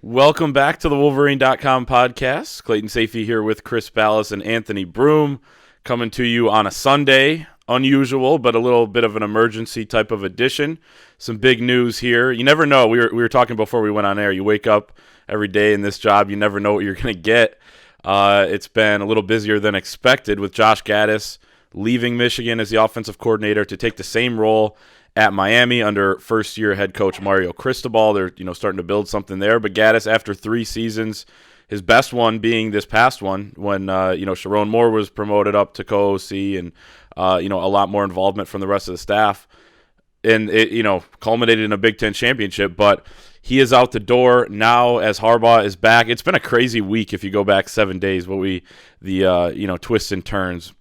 Welcome back to the Wolverine.com podcast. Clayton Sayfie here with Chris Balas and Anthony Broome, coming to you on a Sunday. Unusual, but a little bit of an emergency type of edition. Some big news here. You never know. We were talking before we went on air. You wake up every day in this job. You never know what you're going to get. It's been a little busier than expected with Josh Gattis leaving Michigan as the offensive coordinator to take the same role at Miami under first-year head coach Mario Cristobal. They're starting to build something there. But Gattis, after 3 seasons, his best one being this past one when Sharon Moore was promoted up to co-OC and a lot more involvement from the rest of the staff, and it culminated in a Big Ten championship. But he is out the door now as Harbaugh is back. It's been a crazy week if you go back 7 days. The twists and turns.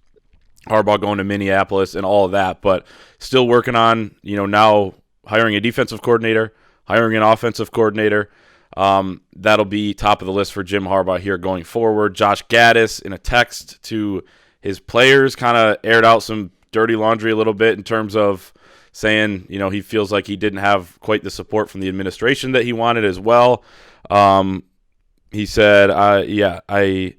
Harbaugh going to Minneapolis and all of that, but still working on, now hiring a defensive coordinator, hiring an offensive coordinator. That'll be top of the list for Jim Harbaugh here going forward. Josh Gattis, in a text to his players, kind of aired out some dirty laundry a little bit in terms of saying, he feels like he didn't have quite the support from the administration that he wanted as well. He said, I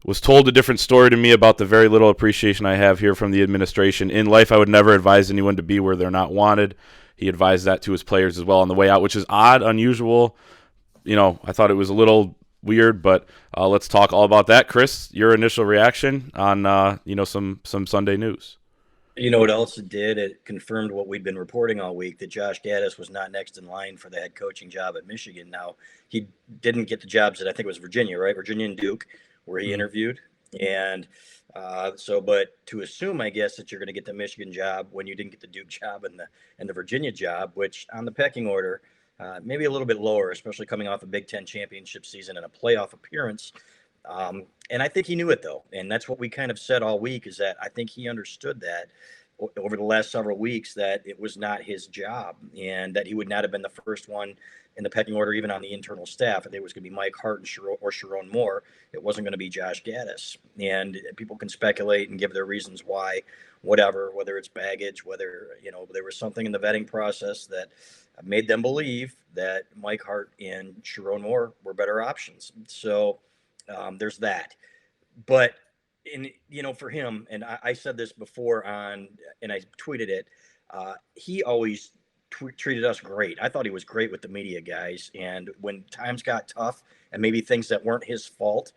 was told a different story to me about the very little appreciation I have here from the administration. In life, I would never advise anyone to be where they're not wanted. He advised that to his players as well on the way out, which is odd, unusual. I thought it was a little weird, but let's talk all about that. Chris, your initial reaction on, some Sunday news. You know what else it did? It confirmed what we'd been reporting all week, that Josh Gattis was not next in line for the head coaching job at Michigan. Now, he didn't get the jobs at, I think it was Virginia, right? Virginia and Duke, where he interviewed. And but to assume, I guess, that you're going to get the Michigan job when you didn't get the Duke job and the Virginia job, which on the pecking order, maybe a little bit lower, especially coming off a Big Ten championship season and a playoff appearance. And I think he knew it, though. And that's what we kind of said all week, is that I think he understood that over the last several weeks, that it was not his job and that he would not have been the first one in the pecking order, even on the internal staff. If it was going to be Mike Hart or Sharon Moore, it wasn't going to be Josh Gattis. And people can speculate and give their reasons why, whether it's baggage, whether, there was something in the vetting process that made them believe that Mike Hart and Sharon Moore were better options. So there's that. But for him, and I said this before and I tweeted it, he always treated us great. I thought he was great with the media guys. And when times got tough and maybe things that weren't his fault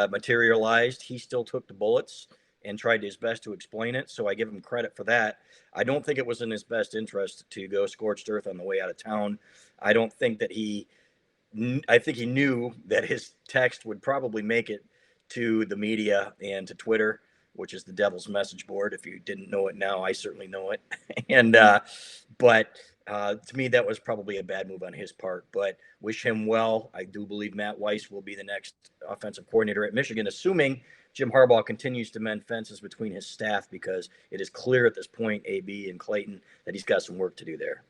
materialized, he still took the bullets and tried his best to explain it. So I give him credit for that. I don't think it was in his best interest to go scorched earth on the way out of town. I think he knew that his text would probably make it to the media and to Twitter, which is the devil's message board. If you didn't know it now, I certainly know it. And but to me, that was probably a bad move on his part. But wish him well. I do believe Matt Weiss will be the next offensive coordinator at Michigan, assuming Jim Harbaugh continues to mend fences between his staff, because it is clear at this point, AB and Clayton, that he's got some work to do there.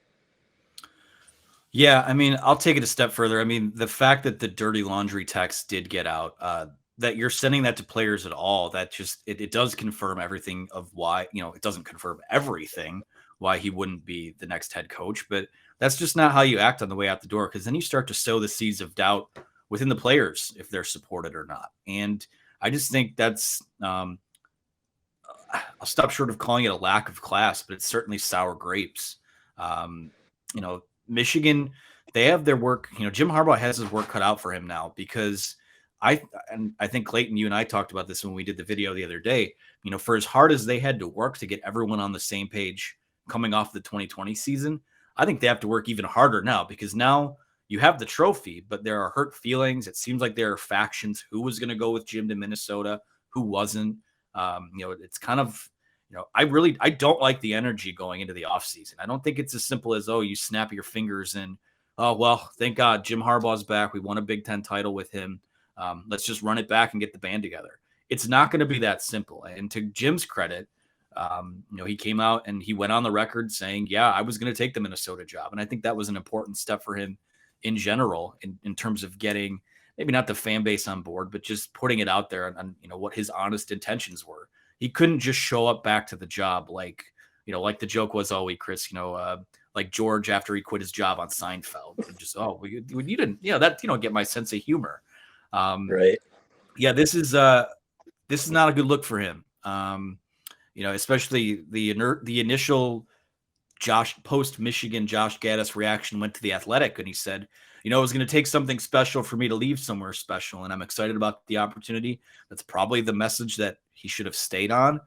Yeah, I'll take it a step further. The fact that the dirty laundry text did get out, that you're sending that to players at all, that just, it does confirm everything of why, it doesn't confirm everything, why he wouldn't be the next head coach, but that's just not how you act on the way out the door, because then you start to sow the seeds of doubt within the players if they're supported or not. And I just think that's, I'll stop short of calling it a lack of class, but it's certainly sour grapes. Michigan, they have their work. Jim Harbaugh has his work cut out for him now, because I think, Clayton, you and I talked about this when we did the video the other day. For as hard as they had to work to get everyone on the same page coming off the 2020 season, I think they have to work even harder now, because now you have the trophy, but there are hurt feelings. It seems like there are factions. Who was going to go with Jim to Minnesota? Who wasn't? It's kind of, I don't like the energy going into the offseason. I don't think it's as simple as, you snap your fingers and, well, thank God Jim Harbaugh's back. We won a Big Ten title with him. Let's just run it back and get the band together. It's not going to be that simple. And to Jim's credit, he came out and he went on the record saying, yeah, I was going to take the Minnesota job. And I think that was an important step for him in general, in terms of getting maybe not the fan base on board, but just putting it out there on what his honest intentions were. He couldn't just show up back to the job like the joke was all week, Chris, like George after he quit his job on Seinfeld. And just you didn't, that you don't get my sense of humor. Right. Yeah, this is not a good look for him. Especially the initial post Michigan Josh Gattis reaction went to The Athletic, and he said, it was going to take something special for me to leave somewhere special, and I'm excited about the opportunity. That's probably the message that he should have stayed on.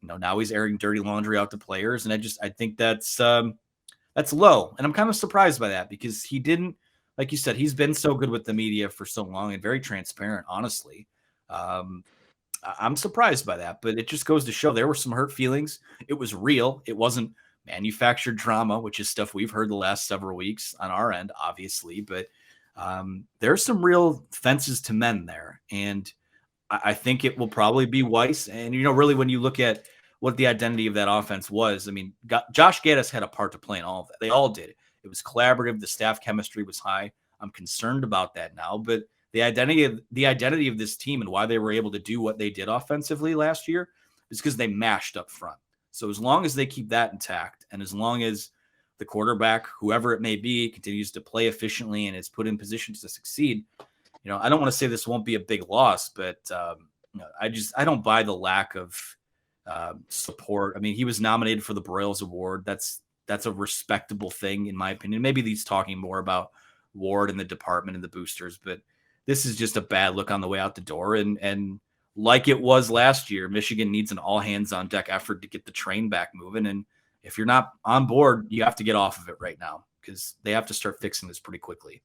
Now he's airing dirty laundry out to players, and I think that's low, and I'm kind of surprised by that because he didn't, like you said, he's been so good with the media for so long and very transparent, honestly. I'm surprised by that, but it just goes to show there were some hurt feelings. It was real. It wasn't manufactured drama, which is stuff we've heard the last several weeks on our end, obviously, but there's some real fences to mend there. And I think it will probably be Weiss. And, really, when you look at what the identity of that offense was, I mean, Josh Gattis had a part to play in all of that. They all did. It was collaborative. The staff chemistry was high. I'm concerned about that now, but the identity of this team and why they were able to do what they did offensively last year is because they mashed up front. So as long as they keep that intact, and as long as the quarterback, whoever it may be, continues to play efficiently and is put in positions to succeed, I don't want to say this won't be a big loss, but I don't buy the lack of support. I mean, he was nominated for the Broyles Award. That's a respectable thing, in my opinion. Maybe he's talking more about Ward and the department and the boosters, but this is just a bad look on the way out the door. And like it was last year, Michigan needs an all-hands-on-deck effort to get the train back moving. And if you're not on board, you have to get off of it right now because they have to start fixing this pretty quickly.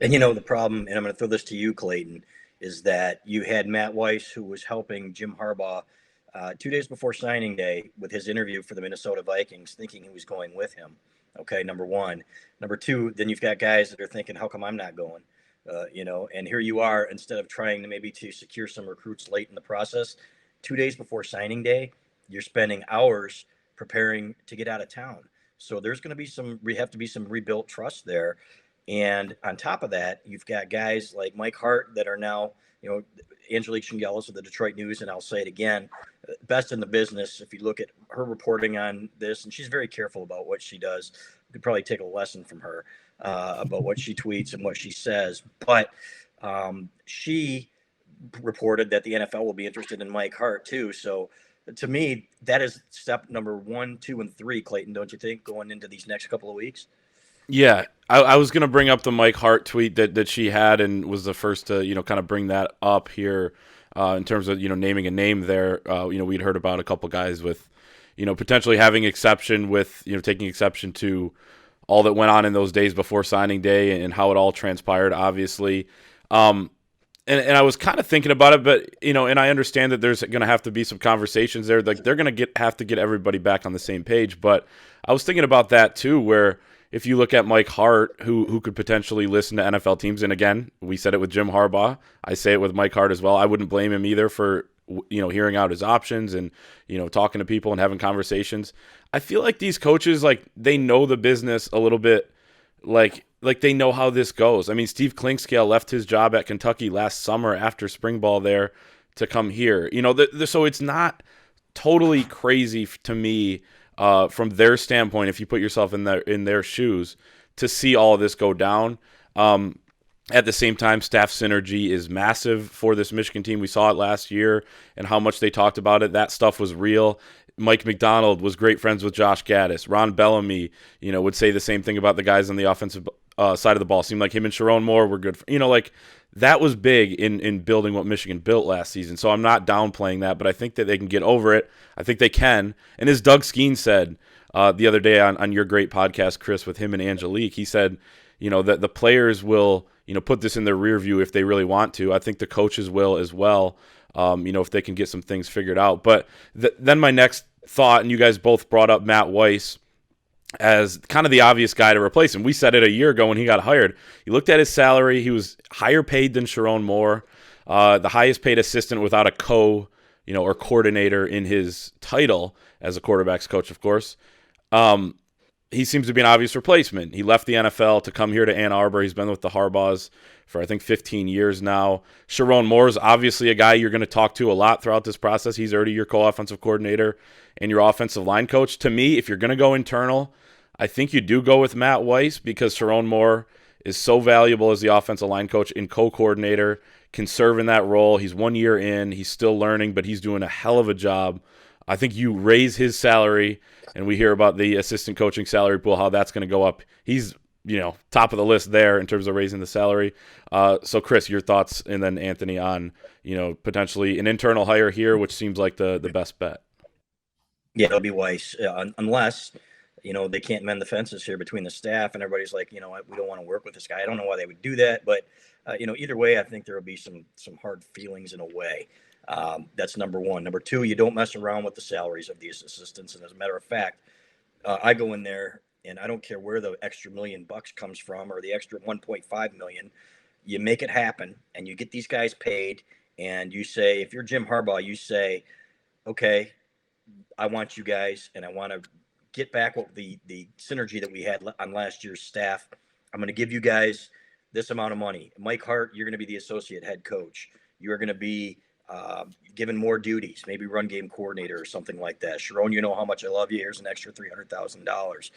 And the problem, and I'm going to throw this to you, Clayton, is that you had Matt Weiss, who was helping Jim Harbaugh 2 days before signing day with his interview for the Minnesota Vikings, thinking he was going with him. Okay, number one. Number two, then you've got guys that are thinking, how come I'm not going? And here you are, instead of trying to maybe to secure some recruits late in the process, 2 days before signing day, you're spending hours preparing to get out of town. So there's going to be some rebuilt trust there. And on top of that, you've got guys like Mike Hart that are now, Angelique Chingelis of the Detroit News, and I'll say it again, best in the business. If you look at her reporting on this, and she's very careful about what she does, you could probably take a lesson from her about what she tweets and what she says. But she reported that the NFL will be interested in Mike Hart too. So to me, that is step number 1, 2, and 3, Clayton, don't you think, going into these next couple of weeks? Yeah, I was going to bring up the Mike Hart tweet that she had and was the first to, kind of bring that up here in terms of, naming a name there. We'd heard about a couple guys with, potentially having exception with, taking exception to all that went on in those days before signing day and how it all transpired, obviously. And I was kind of thinking about it, but, and I understand that there's going to have to be some conversations there. Like they're going to have to get everybody back on the same page. But I was thinking about that too, where if you look at Mike Hart, who could potentially listen to NFL teams, and again, we said it with Jim Harbaugh, I say it with Mike Hart as well. I wouldn't blame him either for, hearing out his options and, talking to people and having conversations. I feel like these coaches, like they know the business a little bit, like they know how this goes. I mean, Steve Clinkscale left his job at Kentucky last summer after spring ball there to come here. So it's not totally crazy to me from their standpoint, if you put yourself in their shoes, to see all of this go down. At the same time, staff synergy is massive for this Michigan team. We saw it last year and how much they talked about it. That stuff was real. Mike McDonald was great friends with Josh Gattis. Ron Bellamy, would say the same thing about the guys on the offensive side of the ball. Seemed like him and Sharon Moore were good. That was big in building what Michigan built last season. So I'm not downplaying that, but I think that they can get over it. I think they can. And as Doug Skeen said the other day on your great podcast, Chris, with him and Angelique, he said, that the players will, put this in their rear view if they really want to. I think the coaches will as well, if they can get some things figured out. But then my next thought, and you guys both brought up Matt Weiss as kind of the obvious guy to replace him. We said it a year ago when he got hired. You looked at his salary. He was higher paid than Sharon Moore, the highest paid assistant without a or coordinator in his title as a quarterback's coach, of course. He seems to be an obvious replacement. He left the NFL to come here to Ann Arbor. He's been with the Harbaughs for, I think, 15 years now. Sharon Moore is obviously a guy you're going to talk to a lot throughout this process. He's already your co-offensive coordinator and your offensive line coach. To me, if you're going to go internal, I think you do go with Matt Weiss because Sharon Moore is so valuable as the offensive line coach and co-coordinator, can serve in that role. He's 1 year in. He's still learning, but he's doing a hell of a job. I think you raise his salary, and we hear about the assistant coaching salary pool, how that's going to go up. He's, top of the list there in terms of raising the salary. So, Chris, your thoughts, and then Anthony on, potentially an internal hire here, which seems like the best bet. Yeah, it'll be Weiss, unless they can't mend the fences here between the staff and everybody's like, we don't want to work with this guy. I don't know why they would do that, but either way, I think there will be some hard feelings in a way. That's number one. Number two, you don't mess around with the salaries of these assistants. And as a matter of fact, I go in there and I don't care where the extra $1 million comes from or the extra 1.5 million. You make it happen and you get these guys paid. And you say, if you're Jim Harbaugh, you say, okay, I want you guys, and I want to get back what the synergy that we had on last year's staff. I'm going to give you guys this amount of money. Mike Hart, you're going to be the associate head coach. You're going to be given more duties, maybe run game coordinator or something like that. Sharon, you know how much I love you. Here's an extra $300,000.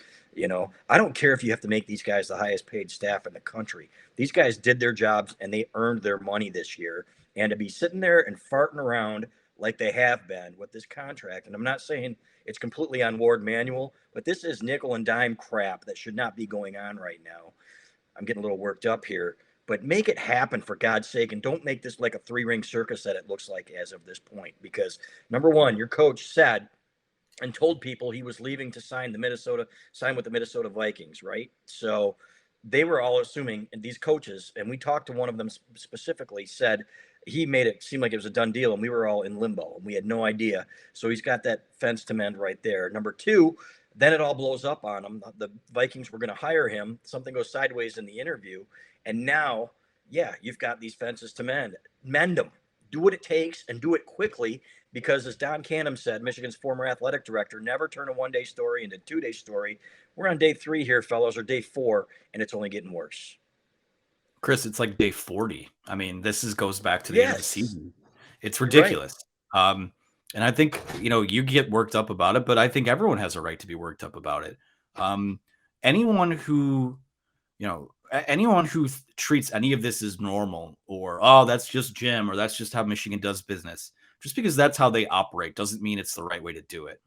I don't care if you have to make these guys the highest paid staff in the country. These guys did their jobs and they earned their money this year. And to be sitting there and farting around like they have been with this contract. And I'm not saying it's completely on Ward manual, but this is nickel and dime crap that should not be going on right now. I'm getting a little worked up here, but make it happen for God's sake. And don't make this like a 3-ring circus that it looks like as of this point, because number one, your coach said and told people he was leaving to sign with the Minnesota Vikings. Right. So they were all assuming, and these coaches, and we talked to one of them specifically, said he made it seem like it was a done deal, and we were all in limbo, and we had no idea. So he's got that fence to mend right there. Number two, then it all blows up on him. The Vikings were going to hire him. Something goes sideways in the interview, and now, you've got these fences to mend. Mend them. Do what it takes, and do it quickly, because as Don Canham said, Michigan's former athletic director, never turn a one-day story into a two-day story. We're on day 3 here, fellas, or day 4, and it's only getting worse. Chris, it's like day 40. I mean, goes back to the end of the season. It's ridiculous. Right. And I think, you get worked up about it, but I think everyone has a right to be worked up about it. Anyone who treats any of this as normal or, oh, that's just Jim or that's just how Michigan does business, just because that's how they operate doesn't mean it's the right way to do it.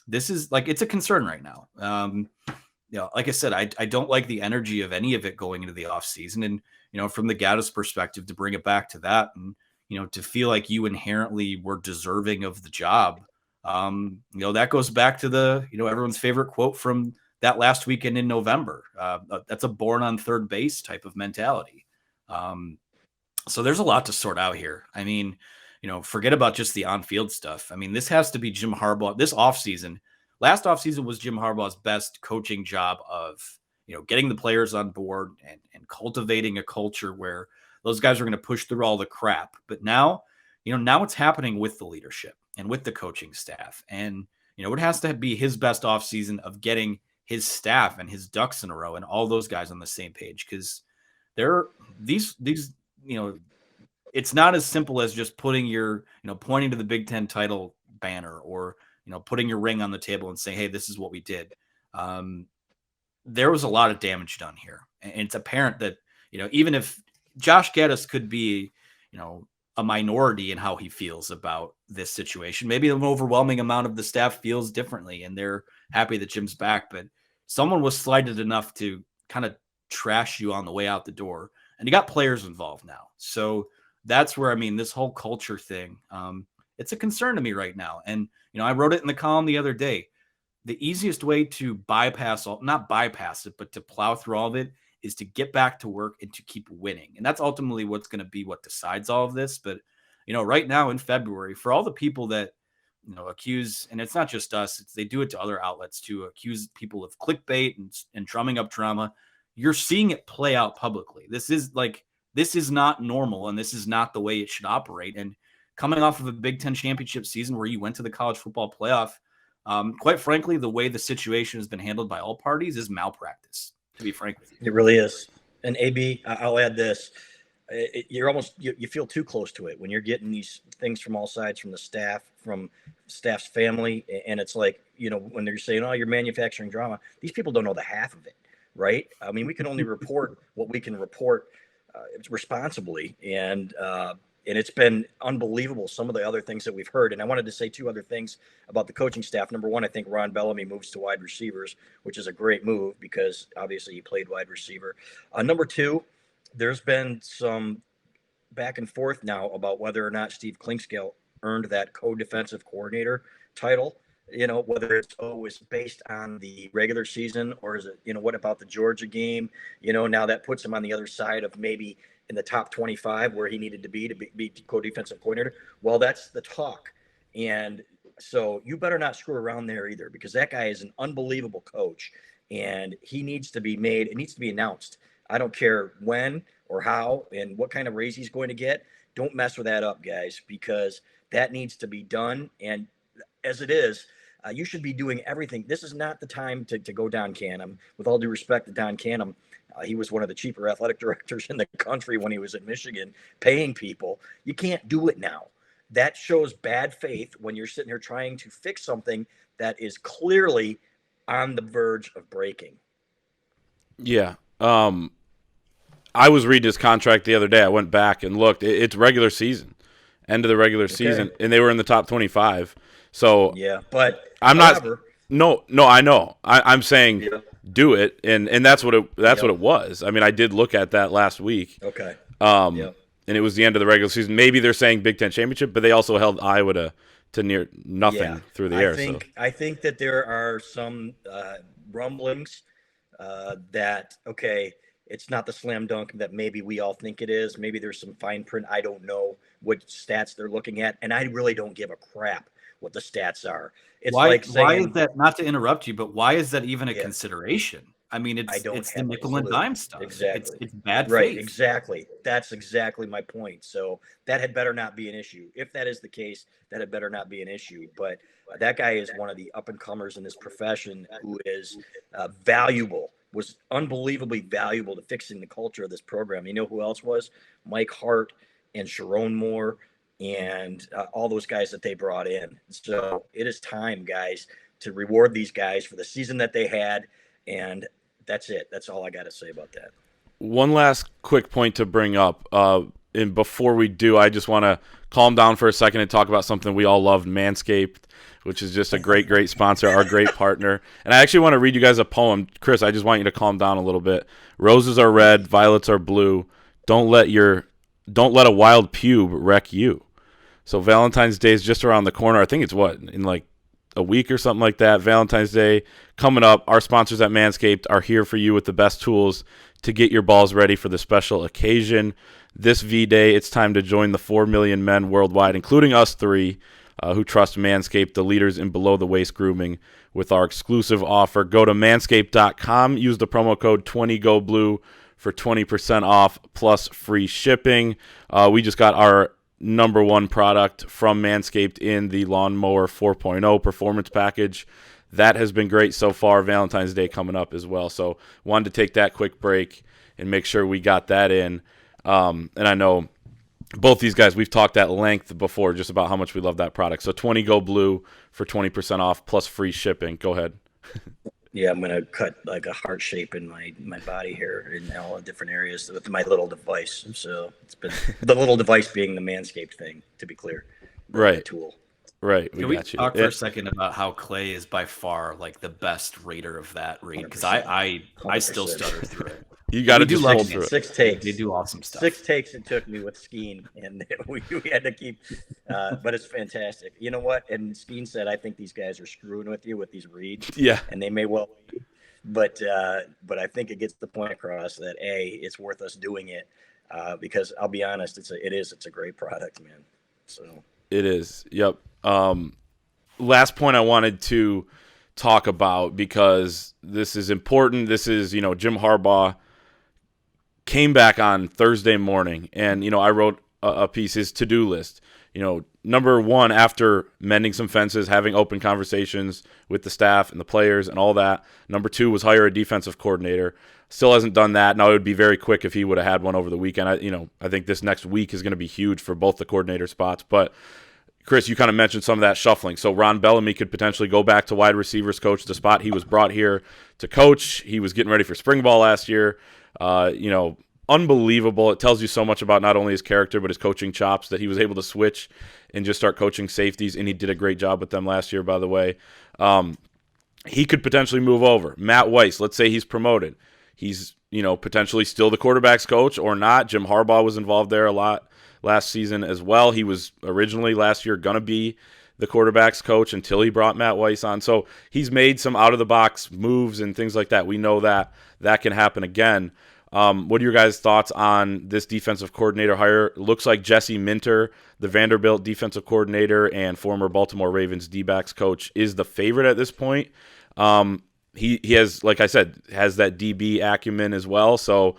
This is it's a concern right now. Like I said, I don't like the energy of any of it going into the offseason. And, from the Gattis perspective, to bring it back to that and, to feel like you inherently were deserving of the job, that goes back to the, everyone's favorite quote from that last weekend in November. That's a born on third base type of mentality. So there's a lot to sort out here. I mean, forget about just the on-field stuff. I mean, this has to be Jim Harbaugh. Last offseason was Jim Harbaugh's best coaching job of, getting the players on board and cultivating a culture where those guys are going to push through all the crap. But now, now it's happening with the leadership and with the coaching staff. And, it has to be his best offseason of getting his staff and his ducks in a row and all those guys on the same page. Because these, it's not as simple as just putting pointing to the Big Ten title banner or, putting your ring on the table and saying, hey, this is what we did. There was a lot of damage done here. And it's apparent that, even if Josh Gattis could be, a minority in how he feels about this situation, maybe an overwhelming amount of the staff feels differently and they're happy that Jim's back, but someone was slighted enough to kind of trash you on the way out the door. And you got players involved now. So that's where, this whole culture thing, it's a concern to me right now. And, I wrote it in the column the other day. The easiest way to not bypass it, but to plow through all of it is to get back to work and to keep winning. And that's ultimately what's going to be what decides all of this. But, right now in February, for all the people that, accuse, and it's not just us, they do it to other outlets to accuse people of clickbait and drumming up drama. You're seeing it play out publicly. This is not normal. And this is not the way it should operate. And coming off of a Big Ten championship season where you went to the college football playoff, quite frankly, the way the situation has been handled by all parties is malpractice, to be frank with you. It really is. And AB, I'll add this. You feel too close to it when you're getting these things from all sides, from the staff, from staff's family. And it's like, when they're saying, "Oh, you're manufacturing drama," these people don't know the half of it, right? I mean, we can only report what we can report responsibly, and it's been unbelievable some of the other things that we've heard. And I wanted to say two other things about the coaching staff. Number one, I think Ron Bellamy moves to wide receivers, which is a great move because obviously he played wide receiver. Number two, there's been some back and forth now about whether or not Steve Klinkscale earned that co-defensive coordinator title. Whether it's was based on the regular season, or is it, what about the Georgia game? Now that puts him on the other side of maybe in the top 25 where he needed to be co-defensive coordinator. Well, that's the talk. And so you better not screw around there either, because that guy is an unbelievable coach and he needs to be made. It needs to be announced. I don't care when or how and what kind of raise he's going to get. Don't mess with that up, guys, because that needs to be done. And as it is, you should be doing everything. This is not the time to go Don Canham. With all due respect to Don Canham, he was one of the cheaper athletic directors in the country when he was at Michigan, paying people. You can't do it now. That shows bad faith when you're sitting here trying to fix something that is clearly on the verge of breaking. Yeah. I was reading his contract the other day. I went back and looked. It's regular season, end of the regular season, and they were in the top 25. So yeah, but I'm not. No, I know. I'm saying do it, and that's what it was. I mean, I did look at that last week. Okay. And it was the end of the regular season. Maybe they're saying Big Ten championship, but they also held Iowa to near nothing through the air. I think that there are some rumblings that it's not the slam dunk that maybe we all think it is. Maybe there's some fine print. I don't know what stats they're looking at, and I really don't give a crap what the stats are. It's why is that, not to interrupt you, but why is that even a consideration? I mean, it's the nickel and dime stuff. Exactly. It's bad right, faith. Exactly. That's exactly my point. So that had better not be an issue. If that is the case, that had better not be an issue. But that guy is one of the up-and-comers in this profession who is valuable, was unbelievably valuable to fixing the culture of this program. You know who else was? Mike Hart and Sharon Moore and all those guys that they brought in. So it is time, guys, to reward these guys for the season that they had. And that's it. That's all I got to say about that. One last quick point to bring up. And before we do, I just want to calm down for a second and talk about something we all love, Manscaped, which is just a great, great sponsor, our great partner. And I actually want to read you guys a poem. Chris, I just want you to calm down a little bit. Roses are red, violets are blue. Don't let a wild pube wreck you. So Valentine's Day is just around the corner. I think it's in like a week or something like that. Valentine's Day coming up. Our sponsors at Manscaped are here for you with the best tools to get your balls ready for the special occasion. This V-Day, it's time to join the 4 million men worldwide, including us three, who trust Manscaped, the leaders in below-the-waist grooming, with our exclusive offer. Go to manscaped.com. Use the promo code 20GoBlue for 20% off plus free shipping. We just got our number one product from Manscaped in the Lawnmower 4.0 Performance Package. That has been great so far. Valentine's Day coming up as well. So wanted to take that quick break and make sure we got that in. And I know both these guys, we've talked at length before just about how much we love that product. So 20 Go Blue for 20% off plus free shipping. Go ahead. Yeah, I'm going to cut like a heart shape in my body here in all the different areas with my little device. So it's been the little device being the Manscaped thing, to be clear. Right. Tool. Right. Can we talk for a second about how Clay is by far like the best rater of that rate? Because I still stutter through it. You got to just hold through it. 6 takes. They do awesome stuff. 6 takes it took me with Skeen, and we had to keep. But it's fantastic. You know what? And Skeen said, I think these guys are screwing with you with these reads. Yeah. And they may well be. But I think it gets the point across that it's worth us doing it because I'll be honest, it's a great product, man. So it is. Yep. Last point I wanted to talk about, because this is important. This is, Jim Harbaugh came back on Thursday morning, and, I wrote a piece, his to-do list. Number one, after mending some fences, having open conversations with the staff and the players and all that. Number two was hire a defensive coordinator. Still hasn't done that. Now, it would be very quick if he would have had one over the weekend. I think this next week is going to be huge for both the coordinator spots. But Chris, you kind of mentioned some of that shuffling. So Ron Bellamy could potentially go back to wide receivers coach, the spot he was brought here to coach. He was getting ready for spring ball last year. Unbelievable. It tells you so much about not only his character, but his coaching chops that he was able to switch and just start coaching safeties. And he did a great job with them last year, by the way. He could potentially move over. Matt Weiss, let's say he's promoted. He's, potentially still the quarterback's coach or not. Jim Harbaugh was involved there a lot last season as well. He was originally last year going to be the quarterback's coach until he brought Matt Weiss on. So he's made some out-of-the-box moves and things like that. We know that can happen again. What are your guys' thoughts on this defensive coordinator hire? It looks like Jesse Minter, the Vanderbilt defensive coordinator and former Baltimore Ravens D-backs coach, is the favorite at this point. He has, like I said, has that DB acumen as well. So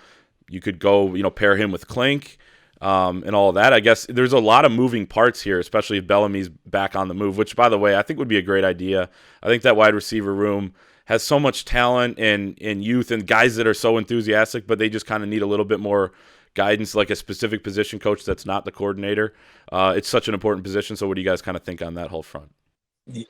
you could go, pair him with Klink and all of that. I guess there's a lot of moving parts here, especially if Bellamy's back on the move, which, by the way, I think would be a great idea. I think that wide receiver room has so much talent and youth and guys that are so enthusiastic, but they just kind of need a little bit more guidance, like a specific position coach that's not the coordinator. It's such an important position. So what do you guys kind of think on that whole front?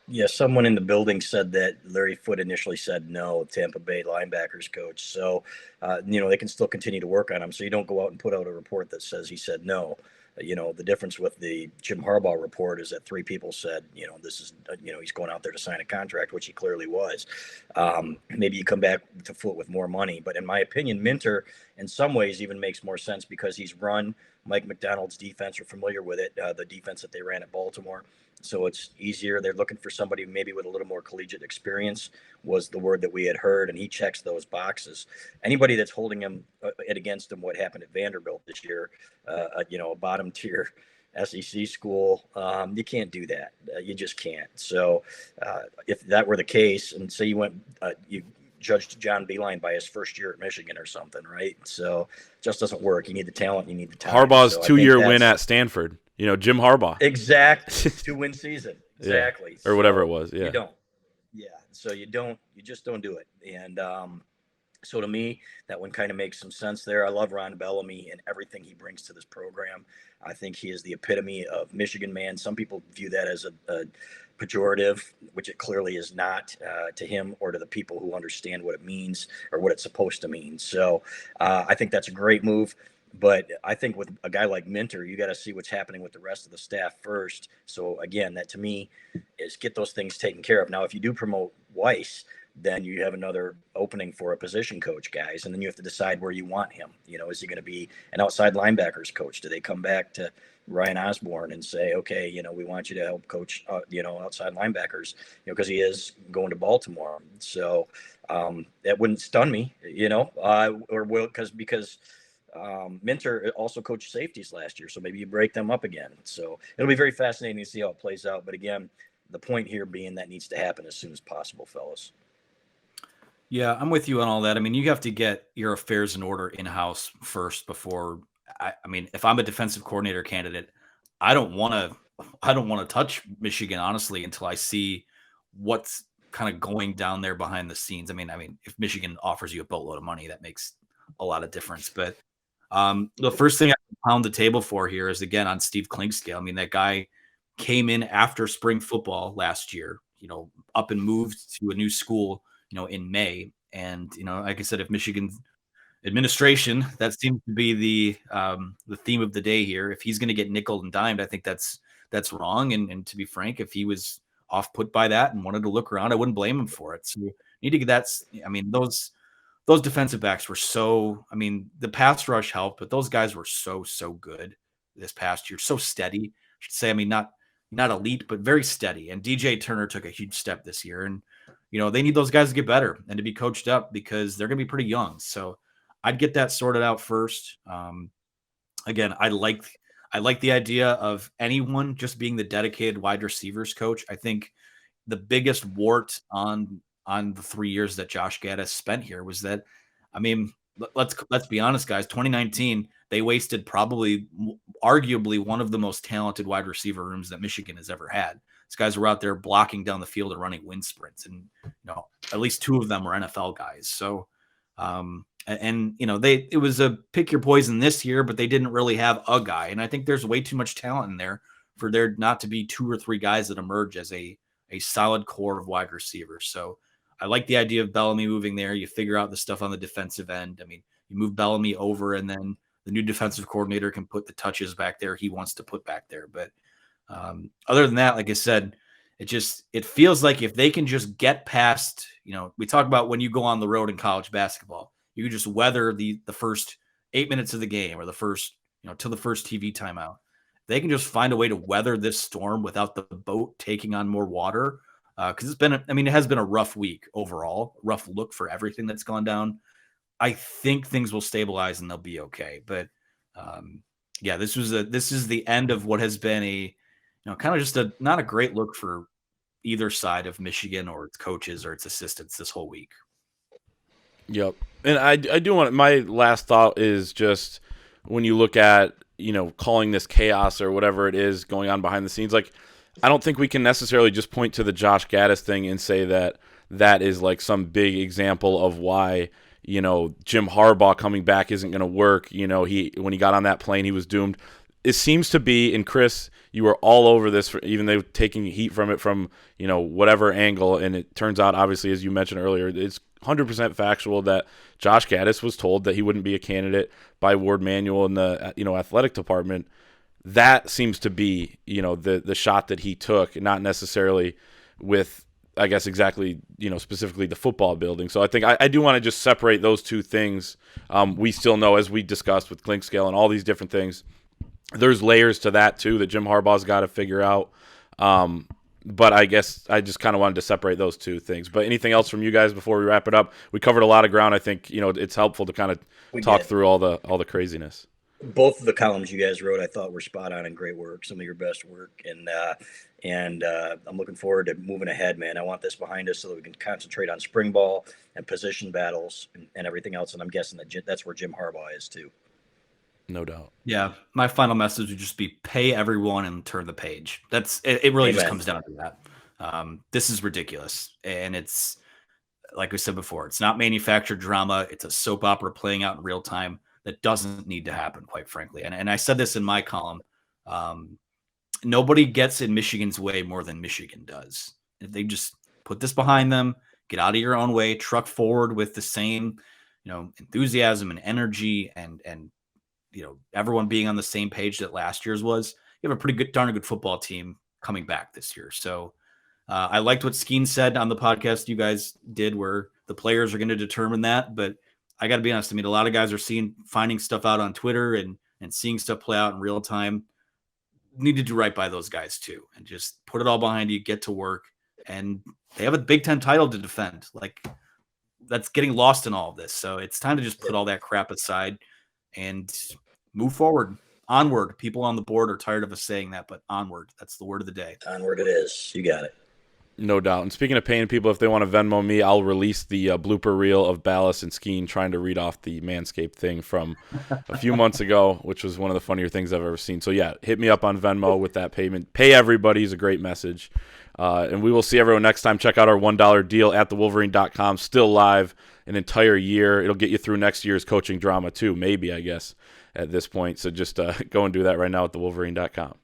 Yeah, someone in the building said that Larry Foote initially said no, Tampa Bay linebackers coach. So, they can still continue to work on him. So you don't go out and put out a report that says he said no. The difference with the Jim Harbaugh report is that 3 people said, this is, he's going out there to sign a contract, which he clearly was. Maybe you come back to Foote with more money. But in my opinion, Minter in some ways even makes more sense because he's run Mike McDonald's defense, or familiar with it, the defense that they ran at Baltimore. So it's easier. They're looking for somebody maybe with a little more collegiate experience, was the word that we had heard, and he checks those boxes. Anybody that's holding him against him, what happened at Vanderbilt this year, a bottom tier SEC school, you can't do that. You just can't. So if that were the case, and say you judged John Beilein by his first year at Michigan or something, right? So it just doesn't work. You need the talent. You need the time. Harbaugh's 2-year win at Stanford. Jim Harbaugh. Exactly. 2-win season. Exactly. Yeah. Or whatever it was. Yeah. You don't. Yeah. So you just don't do it. And so to me, that one kind of makes some sense there. I love Ron Bellamy and everything he brings to this program. I think he is the epitome of Michigan man. Some people view that as a pejorative, which it clearly is not to him or to the people who understand what it means or what it's supposed to mean. So I think that's a great move. But I think with a guy like Minter, you got to see what's happening with the rest of the staff first. So again, that to me is get those things taken care of. Now, if you do promote Weiss, then you have another opening for a position coach, guys. And then you have to decide where you want him. Is he going to be an outside linebackers coach? Do they come back to Ryan Osborne and say, okay, we want you to help coach, outside linebackers, because he is going to Baltimore. So that wouldn't stun me, because Minter also coached safeties last year, so maybe you break them up again. So it'll be very fascinating to see how it plays out. But again, the point here being that needs to happen as soon as possible, fellas. Yeah, I'm with you on all that. I mean, you have to get your affairs in order in-house first before. I mean, if I'm a defensive coordinator candidate, I don't want to touch Michigan, honestly, until I see what's kind of going down there behind the scenes. I mean, if Michigan offers you a boatload of money, that makes a lot of difference. But the first thing I pound the table for here is, again, on Steve Klink's scale. I mean, that guy came in after spring football last year, up and moved to a new school, in May. And, like I said, if Michigan administration, that seems to be the theme of the day here. If he's going to get nickel and dimed, I think that's wrong. And to be frank, if he was off put by that and wanted to look around, I wouldn't blame him for it. So you need to get that. I mean, those defensive backs were the pass rush helped, but those guys were so good this past year. So steady, I should say. I mean, not elite, but very steady. And DJ Turner took a huge step this year. And, they need those guys to get better and to be coached up because they're going to be pretty young. So I'd get that sorted out first. Again, I like the idea of anyone just being the dedicated wide receivers coach. I think the biggest wart on the 3 years that Josh Gattis spent here was that, let's be honest, guys, 2019, they wasted arguably one of the most talented wide receiver rooms that Michigan has ever had. These guys were out there blocking down the field and running wind sprints. And, at least 2 of them were NFL guys. So, it was a pick your poison this year, but they didn't really have a guy. And I think there's way too much talent in there for there not to be 2 or 3 guys that emerge as a solid core of wide receivers. So I like the idea of Bellamy moving there. You figure out the stuff on the defensive end. I mean, you move Bellamy over, and then the new defensive coordinator can put the touches back there he wants to put back there. But other than that, like I said, it feels like if they can just get past, we talk about when you go on the road in college basketball, you can just weather the first 8 minutes of the game or the first, till the first TV timeout. They can just find a way to weather this storm without the boat taking on more water. Because it has been a rough week overall, rough look for everything that's gone down. I think things will stabilize and they'll be okay. But this is the end of what has been a, kind of just not a great look for either side of Michigan or its coaches or its assistants this whole week. Yep. And I do want, my last thought is just when you look at, calling this chaos or whatever it is going on behind the scenes, like, I don't think we can necessarily just point to the Josh Gattis thing and say that is like some big example of why, Jim Harbaugh coming back isn't going to work. When he got on that plane, he was doomed. It seems to be, and Chris, you were all over this, even though taking heat from it from, whatever angle. And it turns out, obviously, as you mentioned earlier, it's 100% factual that Josh Gattis was told that he wouldn't be a candidate by Ward Manuel in the, athletic department. That seems to be, the shot that he took, not necessarily with, I guess, exactly, specifically the football building. So I think I do want to just separate those two things. We still know, as we discussed with Clinkscale and all these different things, there's layers to that too that Jim Harbaugh's got to figure out. But I guess I just kind of wanted to separate those two things. But anything else from you guys before we wrap it up? We covered a lot of ground. I think, it's helpful to kind of talk through all the craziness. Both of the columns you guys wrote, I thought were spot on and great work. Some of your best work, and I'm looking forward to moving ahead, man. I want this behind us so that we can concentrate on spring ball and position battles and everything else. And I'm guessing that's where Jim Harbaugh is too. No doubt. Yeah, my final message would just be pay everyone and turn the page. It really just comes down to that. This is ridiculous, and it's like we said before, it's not manufactured drama. It's a soap opera playing out in real time. That doesn't need to happen, quite frankly. And I said this in my column. Nobody gets in Michigan's way more than Michigan does. If they just put this behind them, get out of your own way, truck forward with the same, enthusiasm and energy and everyone being on the same page that last year's was, you have a pretty darn good football team coming back this year. So I liked what Skeen said on the podcast you guys did, where the players are going to determine that. But I got to be honest. I mean, a lot of guys are finding stuff out on Twitter and seeing stuff play out in real time. Need to do right by those guys too, and just put it all behind you, get to work. And they have a Big Ten title to defend. Like, that's getting lost in all of this. So it's time to just put all that crap aside and move forward. Onward. People on the board are tired of us saying that, but onward. That's the word of the day. Onward it is. You got it. No doubt. And speaking of paying people, if they want to Venmo me, I'll release the blooper reel of Balas and Skeen trying to read off the Manscaped thing from a few months ago, which was one of the funnier things I've ever seen. So, yeah, hit me up on Venmo with that payment. Pay everybody is a great message. And we will see everyone next time. Check out our $1 deal at thewolverine.com. Still live an entire year. It'll get you through next year's coaching drama, too, maybe, I guess, at this point. So just go and do that right now at thewolverine.com.